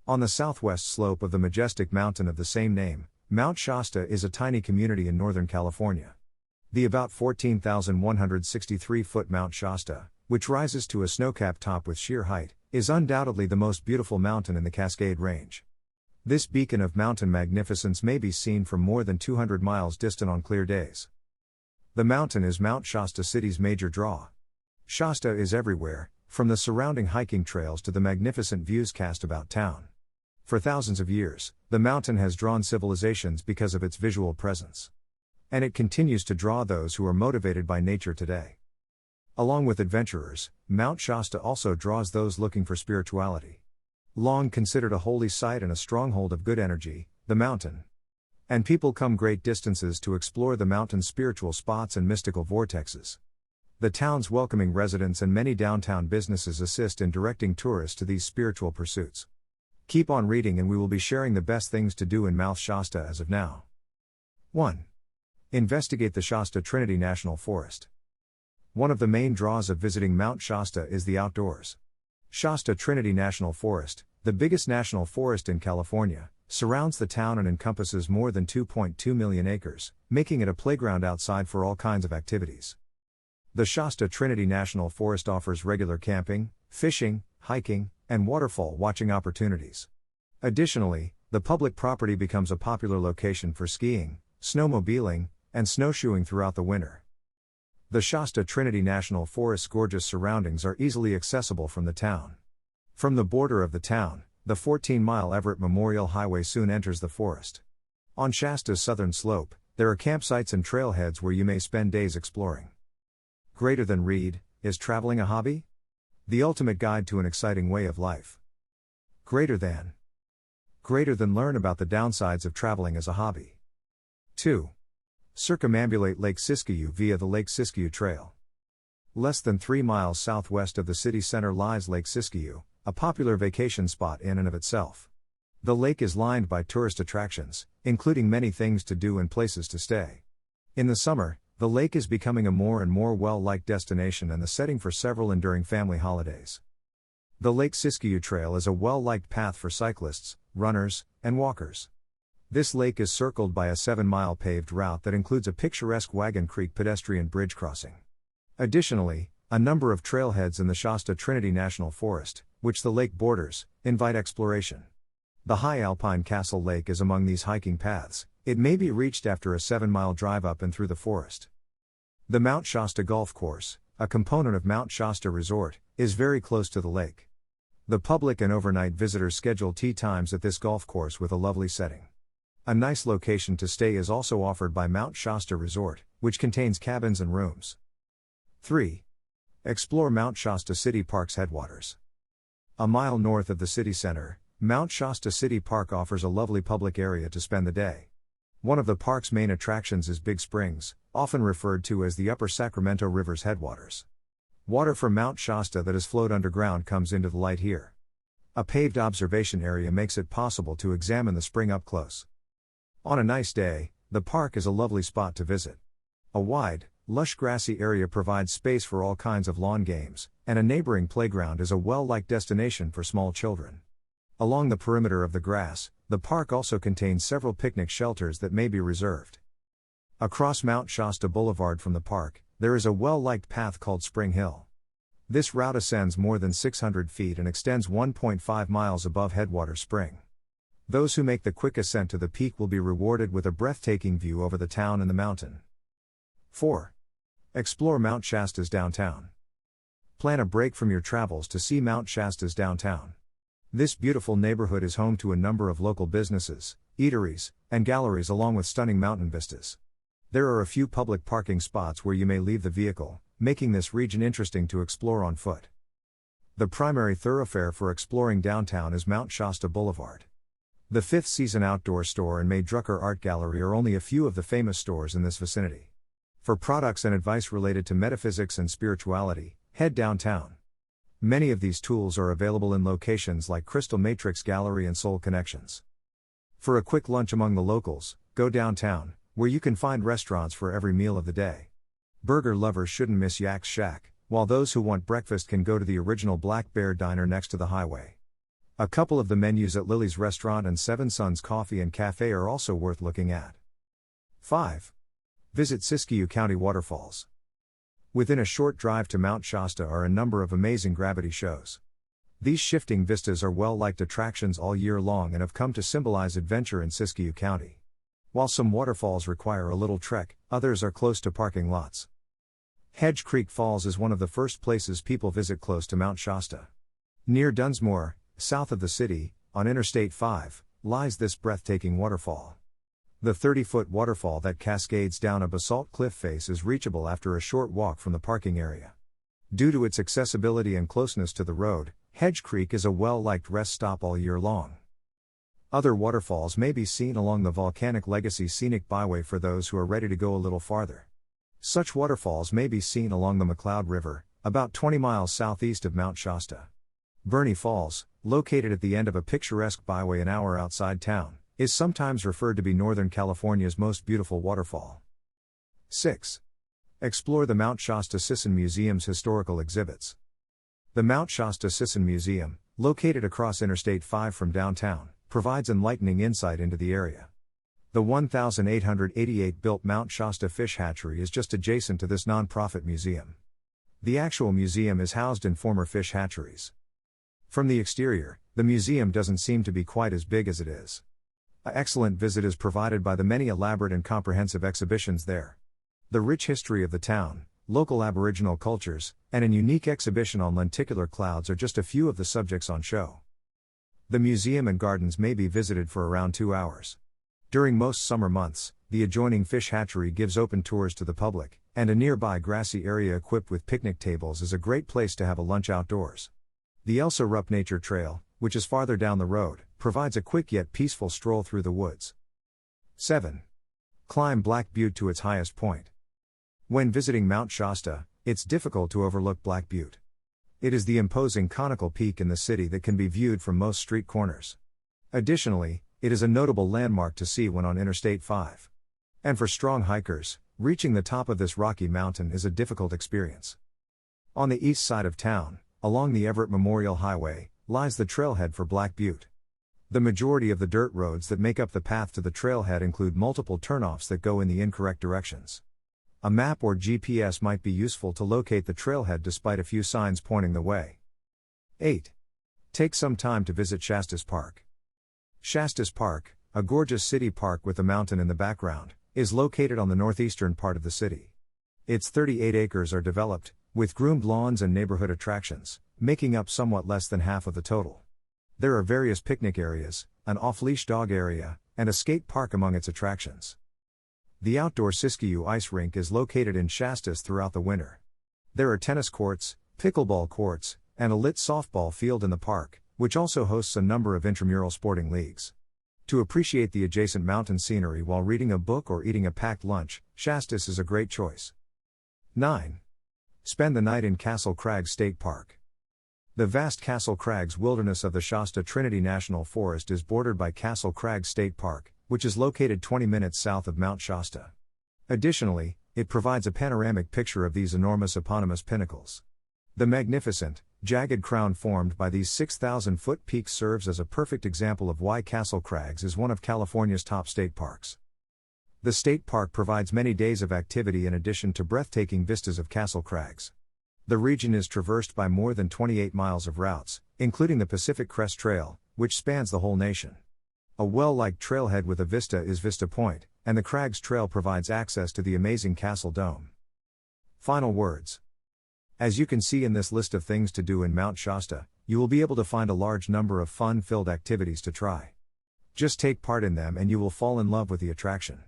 On the southwest slope of the majestic mountain of the same name, Mount Shasta is a tiny community in Northern California. The about 14,163-foot Mount Shasta, which rises to a snow-capped top with sheer height, is undoubtedly the most beautiful mountain in the Cascade Range. This beacon of mountain magnificence may be seen from more than 200 miles distant on clear days. The mountain is Mount Shasta City's major draw. Shasta is everywhere, from the surrounding hiking trails to the magnificent views cast about town. For thousands of years, the mountain has drawn civilizations because of its visual presence. And it continues to draw those who are motivated by nature today. Along with adventurers, Mount Shasta also draws those looking for spirituality. Long considered a holy site and a stronghold of good energy, the mountain. And people come great distances to explore the mountain's spiritual spots and mystical vortexes. The town's welcoming residents and many downtown businesses assist in directing tourists to these spiritual pursuits. Keep on reading and we will be sharing the best things to do in Mount Shasta as of now. 1. Investigate the Shasta Trinity National Forest. One of the main draws of visiting Mount Shasta is the outdoors. Shasta Trinity National Forest, the biggest national forest in California, surrounds the town and encompasses more than 2.2 million acres, making it a playground outside for all kinds of activities. The Shasta Trinity National Forest offers regular camping, fishing, hiking, and waterfall watching opportunities. Additionally, the public property becomes a popular location for skiing, snowmobiling, and snowshoeing throughout the winter. The Shasta Trinity National Forest's gorgeous surroundings are easily accessible from the town. From the border of the town, the 14-mile Everett Memorial Highway soon enters the forest. On Shasta's southern slope, there are campsites and trailheads where you may spend days exploring. Greater than read, is traveling a hobby? The ultimate guide to an exciting way of life. Greater than learn about the downsides of traveling as a hobby. 2. Circumambulate Lake Siskiyou via the Lake Siskiyou Trail. Less than 3 miles southwest of the city center lies Lake Siskiyou, a popular vacation spot in and of itself. The lake is lined by tourist attractions, including many things to do and places to stay. In the summer, the lake is becoming a more and more well-liked destination and the setting for several enduring family holidays. The Lake Siskiyou Trail is a well-liked path for cyclists, runners, and walkers. This lake is circled by a 7-mile paved route that includes a picturesque Wagon Creek pedestrian bridge crossing. Additionally, a number of trailheads in the Shasta Trinity National Forest, which the lake borders, invite exploration. The high alpine Castle Lake is among these hiking paths. It may be reached after a 7-mile drive up and through the forest. The Mount Shasta Golf Course, a component of Mount Shasta Resort, is very close to the lake. The public and overnight visitors schedule tee times at this golf course with a lovely setting. A nice location to stay is also offered by Mount Shasta Resort, which contains cabins and rooms. 3. Explore Mount Shasta City Park's headwaters. A mile north of the city center, Mount Shasta City Park offers a lovely public area to spend the day. One of the park's main attractions is Big Springs, often referred to as the Upper Sacramento River's headwaters. Water from Mount Shasta that has flowed underground comes into the light here. A paved observation area makes it possible to examine the spring up close. On a nice day, the park is a lovely spot to visit. A wide, lush grassy area provides space for all kinds of lawn games, and a neighboring playground is a well-liked destination for small children. Along the perimeter of the grass, the park also contains several picnic shelters that may be reserved. Across Mount Shasta Boulevard from the park, there is a well-liked path called Spring Hill. This route ascends more than 600 feet and extends 1.5 miles above Headwater Spring. Those who make the quick ascent to the peak will be rewarded with a breathtaking view over the town and the mountain. 4. Explore Mount Shasta's downtown. Plan a break from your travels to see Mount Shasta's downtown. This beautiful neighborhood is home to a number of local businesses, eateries, and galleries along with stunning mountain vistas. There are a few public parking spots where you may leave the vehicle, making this region interesting to explore on foot. The primary thoroughfare for exploring downtown is Mount Shasta Boulevard. The Fifth Season Outdoor Store and May Drucker Art Gallery are only a few of the famous stores in this vicinity. For products and advice related to metaphysics and spirituality, head downtown. Many of these tools are available in locations like Crystal Matrix Gallery and Soul Connections. For a quick lunch among the locals, go downtown, where you can find restaurants for every meal of the day. Burger lovers shouldn't miss Yak's Shack, while those who want breakfast can go to the original Black Bear Diner next to the highway. A couple of the menus at Lily's Restaurant and Seven Sons Coffee and Cafe are also worth looking at. 5. Visit Siskiyou County Waterfalls. Within a short drive to Mount Shasta are a number of amazing gravity shows. These shifting vistas are well-liked attractions all year long and have come to symbolize adventure in Siskiyou County. While some waterfalls require a little trek, others are close to parking lots. Hedge Creek Falls is one of the first places people visit close to Mount Shasta. Near Dunsmore, south of the city, on Interstate 5, lies this breathtaking waterfall. The 30-foot waterfall that cascades down a basalt cliff face is reachable after a short walk from the parking area. Due to its accessibility and closeness to the road, Hedge Creek is a well-liked rest stop all year long. Other waterfalls may be seen along the Volcanic Legacy Scenic Byway for those who are ready to go a little farther. Such waterfalls may be seen along the McCloud River, about 20 miles southeast of Mount Shasta. Burney Falls, located at the end of a picturesque byway an hour outside town, is sometimes referred to be Northern California's most beautiful waterfall. 6. Explore the Mount Shasta Sisson Museum's historical exhibits. The Mount Shasta Sisson Museum, located across Interstate 5 from downtown, provides enlightening insight into the area. The 1888-built Mount Shasta Fish Hatchery is just adjacent to this nonprofit museum. The actual museum is housed in former fish hatcheries. From the exterior, the museum doesn't seem to be quite as big as it is. An excellent visit is provided by the many elaborate and comprehensive exhibitions there. The rich history of the town, local Aboriginal cultures, and an unique exhibition on lenticular clouds are just a few of the subjects on show. The museum and gardens may be visited for around 2 hours. During most summer months, the adjoining fish hatchery gives open tours to the public, and a nearby grassy area equipped with picnic tables is a great place to have a lunch outdoors. The Elsa Rupp Nature Trail, which is farther down the road, provides a quick yet peaceful stroll through the woods. 7. Climb Black Butte to its highest point. When visiting Mount Shasta, it's difficult to overlook Black Butte. It is the imposing conical peak in the city that can be viewed from most street corners. Additionally, it is a notable landmark to see when on Interstate 5. And for strong hikers, reaching the top of this rocky mountain is a difficult experience. On the east side of town, along the Everett Memorial Highway, lies the trailhead for Black Butte. The majority of the dirt roads that make up the path to the trailhead include multiple turnoffs that go in the incorrect directions. A map or GPS might be useful to locate the trailhead despite a few signs pointing the way. 8. Take some time to visit Shasta's Park. Shasta's Park, a gorgeous city park with a mountain in the background, is located on the northeastern part of the city. Its 38 acres are developed, with groomed lawns and neighborhood attractions, making up somewhat less than half of the total. There are various picnic areas, an off-leash dog area, and a skate park among its attractions. The outdoor Siskiyou Ice Rink is located in Shasta throughout the winter. There are tennis courts, pickleball courts, and a lit softball field in the park, which also hosts a number of intramural sporting leagues. To appreciate the adjacent mountain scenery while reading a book or eating a packed lunch, Shasta is a great choice. 9. Spend the night in Castle Crags State Park. The vast Castle Crags wilderness of the Shasta Trinity National Forest is bordered by Castle Crags State Park, which is located 20 minutes south of Mount Shasta. Additionally, it provides a panoramic picture of these enormous eponymous pinnacles. The magnificent, jagged crown formed by these 6,000-foot peaks serves as a perfect example of why Castle Crags is one of California's top state parks. The state park provides many days of activity in addition to breathtaking vistas of Castle Crags. The region is traversed by more than 28 miles of routes, including the Pacific Crest Trail, which spans the whole nation. A well-liked trailhead with a vista is Vista Point, and the Crags Trail provides access to the amazing Castle Dome. Final words. As you can see in this list of things to do in Mount Shasta, you will be able to find a large number of fun-filled activities to try. Just take part in them and you will fall in love with the attraction.